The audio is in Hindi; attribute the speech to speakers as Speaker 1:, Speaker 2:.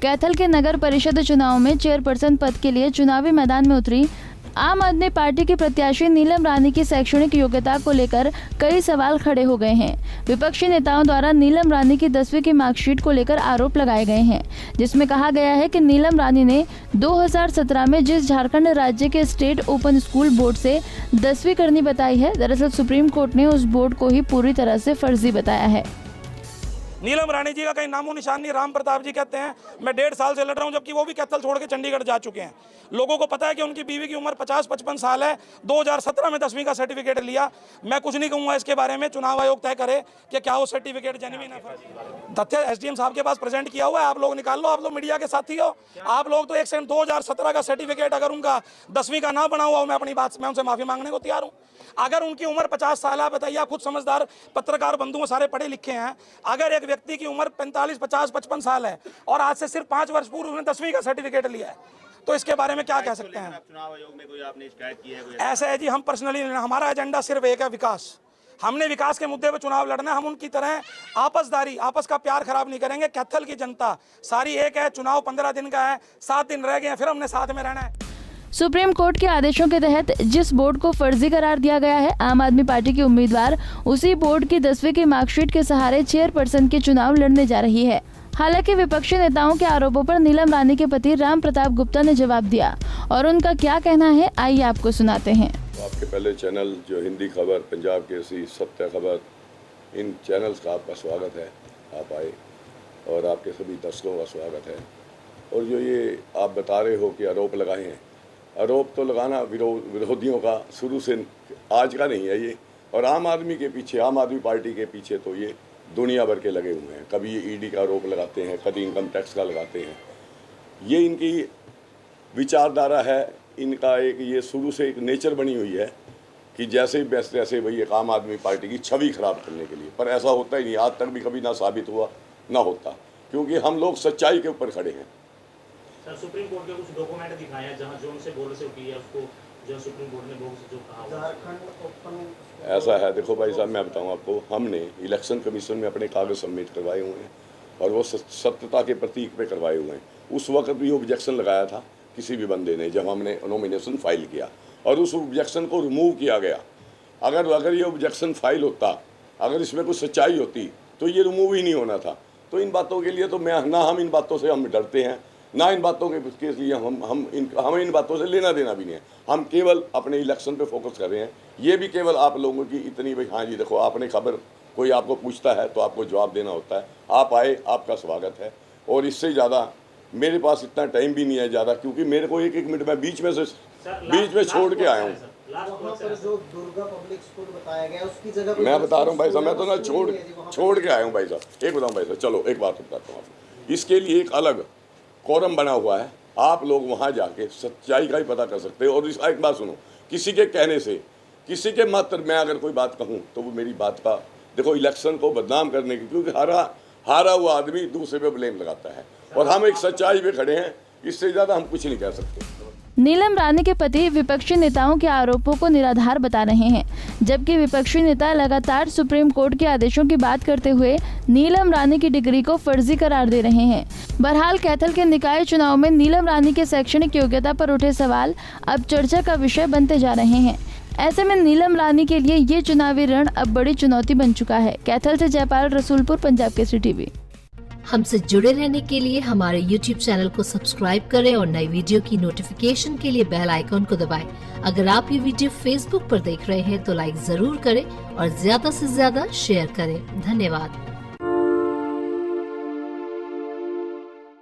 Speaker 1: कैथल के नगर परिषद चुनाव में चेयरपर्सन पद के लिए चुनावी मैदान में उतरी आम आदमी पार्टी की प्रत्याशी नीलम रानी की शैक्षणिक योग्यता को लेकर कई सवाल खड़े हो गए हैं। विपक्षी नेताओं द्वारा नीलम रानी की 10वीं की मार्कशीट को लेकर आरोप लगाए गए हैं, जिसमें कहा गया है कि नीलम रानी ने 2017 में जिस झारखंड राज्य के स्टेट ओपन स्कूल बोर्ड से 10वीं करनी बताई है, दरअसल सुप्रीम कोर्ट ने उस बोर्ड को ही पूरी तरह से फर्जी बताया है।
Speaker 2: नीलम रानी जी का कहीं नामो निशान नहीं। राम प्रताप जी कहते हैं मैं 1.5 साल से लड़ रहा हूं, जबकि वो भी कैथल छोड़ के चंडीगढ़ जा चुके हैं। लोगों को पता है कि उनकी बीवी की उम्र 50-55 साल है। 2017 में 10वीं का सर्टिफिकेट लिया। मैं कुछ नहीं कहूँगा इसके बारे में, चुनाव आयोग तय करे कि क्या वो सर्टिफिकेट जेन्युइन है। तथ्य एसडीएम साहब के पास प्रेजेंट किया हुआ है, आप लोग निकाल लो। आप लोग मीडिया के साथी हो, आप लोग तो एक सेकंड 2017 का सर्टिफिकेट अगर उनका 10वीं का ना बना हुआ, मैं अपनी बात मैं उनसे माफी मांगने को तैयार हूँ। अगर उनकी उम्र 50 साल है, बताइए, आप खुद समझदार पत्रकार बंधु सारे पढ़े लिखे हैं। अगर एक व्यक्ति की उम्र 45, 50, 55 साल है और आज से सिर्फ 5 वर्ष पूर्व उसने 10वीं का सर्टिफिकेट लिया है, तो इसके बारे में क्या कह सकते हैं?
Speaker 3: चुनाव आयोग में कोई आपने शिकायत की है?
Speaker 2: ऐसा है जी, हम पर्सनली, हमारा एजेंडा सिर्फ एक है, विकास। हमने विकास के मुद्दे पे चुनाव लड़ना है। हम उनकी तरह आपस का प्यार खराब नहीं करेंगे। कैथल की जनता सारी एक है। चुनाव 15 दिन का है, 7 दिन रह गए हैं, फिर हमने साथ में रहना है।
Speaker 1: सुप्रीम कोर्ट के आदेशों के तहत जिस बोर्ड को फर्जी करार दिया गया है, आम आदमी पार्टी की उम्मीदवार उसी बोर्ड की 10वीं की मार्कशीट के सहारे चेयरपर्सन के चुनाव लड़ने जा रही है। हालांकि विपक्षी नेताओं के आरोपों पर नीलम रानी के पति राम प्रताप गुप्ता ने जवाब दिया और उनका क्या कहना है, आइए आपको सुनाते हैं।
Speaker 4: आपके पहले चैनल जो हिंदी खबर, पंजाब केसरी, सत्य खबर, इन चैनल्स का आपका स्वागत है। आप आए और आपके सभी दर्शकों का स्वागत है। और जो ये आप बता रहे हो कि आरोप लगाए हैं, आरोप तो लगाना विरोधियों का शुरू से आज का नहीं है ये। और आम आदमी के पीछे, आम आदमी पार्टी के पीछे तो ये दुनिया भर के लगे हुए हैं। कभी ये ईडी का आरोप लगाते हैं, कभी इनकम टैक्स का लगाते हैं। ये इनकी विचारधारा है, इनका एक ये शुरू से एक नेचर बनी हुई है कि जैसे बेस्ट तैसे वही एक आम आदमी पार्टी की छवि खराब करने के लिए। पर ऐसा होता ही नहीं, आज तक भी कभी ना साबित हुआ ना होता, क्योंकि हम लोग सच्चाई के ऊपर खड़े हैं।
Speaker 3: सर, सुप्रीम कोर्ट के कुछ डॉक्यूमेंट दिखाए हैं जहां जो उनसे बोल से की है उसको जो सुप्रीम कोर्ट ने बोल जो कहा झारखंड ओपन
Speaker 4: ऐसा है। देखो भाई साहब, मैं बताऊं आपको, हमने इलेक्शन कमीशन में अपने कागज सबमिट करवाए हुए हैं और वो सत्यता के प्रतीक पे करवाए हुए हैं। उस वक्त भी ऑब्जेक्शन लगाया था किसी भी बंदे ने जब हमने नॉमिनेशन फाइल किया, और उस ऑब्जेक्शन को रिमूव किया गया। अगर ये ऑब्जेक्शन फाइल होता, अगर इसमें कुछ सच्चाई होती तो ये रिमूव ही नहीं होना था। तो इन बातों के लिए तो हम इन बातों से हम डरते हैं, ना इन बातों के लिए हमें इन बातों से लेना देना भी नहीं है। हम केवल अपने इलेक्शन पे फोकस कर रहे हैं। ये भी केवल आप लोगों की इतनी भाई, हाँ जी देखो, आपने खबर, कोई आपको पूछता है तो आपको जवाब देना होता है। आप आए, आपका स्वागत है। और इससे ज़्यादा मेरे पास इतना टाइम भी नहीं है ज़्यादा, क्योंकि मेरे को एक मिनट में बीच में छोड़ के आया हूँ।
Speaker 5: जो दुर्गा पब्लिक स्कूल बताया गया उसकी जगह
Speaker 4: मैं बता रहा हूँ भाई साहब, मैं तो ना छोड़ के आया हूँ भाई साहब। एक बताऊँ भाई साहब, चलो एक बात बताता हूँ आपको। इसके लिए एक अलग कोरम बना हुआ है, आप लोग वहाँ जाके सच्चाई का ही पता कर सकते हो। और एक बात सुनो, किसी के कहने से, किसी के मात्र मैं अगर कोई बात कहूँ तो वो मेरी बात का, देखो, इलेक्शन को बदनाम करने की, क्योंकि हारा हुआ आदमी दूसरे पे ब्लेम लगाता है, और हम एक सच्चाई पे खड़े हैं। इससे ज़्यादा हम कुछ नहीं कह सकते।
Speaker 1: नीलम रानी के पति विपक्षी नेताओं के आरोपों को निराधार बता रहे हैं, जबकि विपक्षी नेता लगातार सुप्रीम कोर्ट के आदेशों की बात करते हुए नीलम रानी की डिग्री को फर्जी करार दे रहे हैं। बहरहाल कैथल के निकाय चुनाव में नीलम रानी के शैक्षणिक योग्यता पर उठे सवाल अब चर्चा का विषय बनते जा रहे हैं। ऐसे में नीलम रानी के लिए ये चुनावी रण अब बड़ी चुनौती बन चुका है। कैथल से जयपाल, रसूलपुर, पंजाब केसरी टीवी।
Speaker 6: हमसे जुड़े रहने के लिए हमारे YouTube चैनल को सब्सक्राइब करें और नई वीडियो की नोटिफिकेशन के लिए बेल आइकॉन को दबाएं। अगर आप ये वीडियो Facebook पर देख रहे हैं तो लाइक जरूर करें और ज्यादा से ज्यादा शेयर करें। धन्यवाद।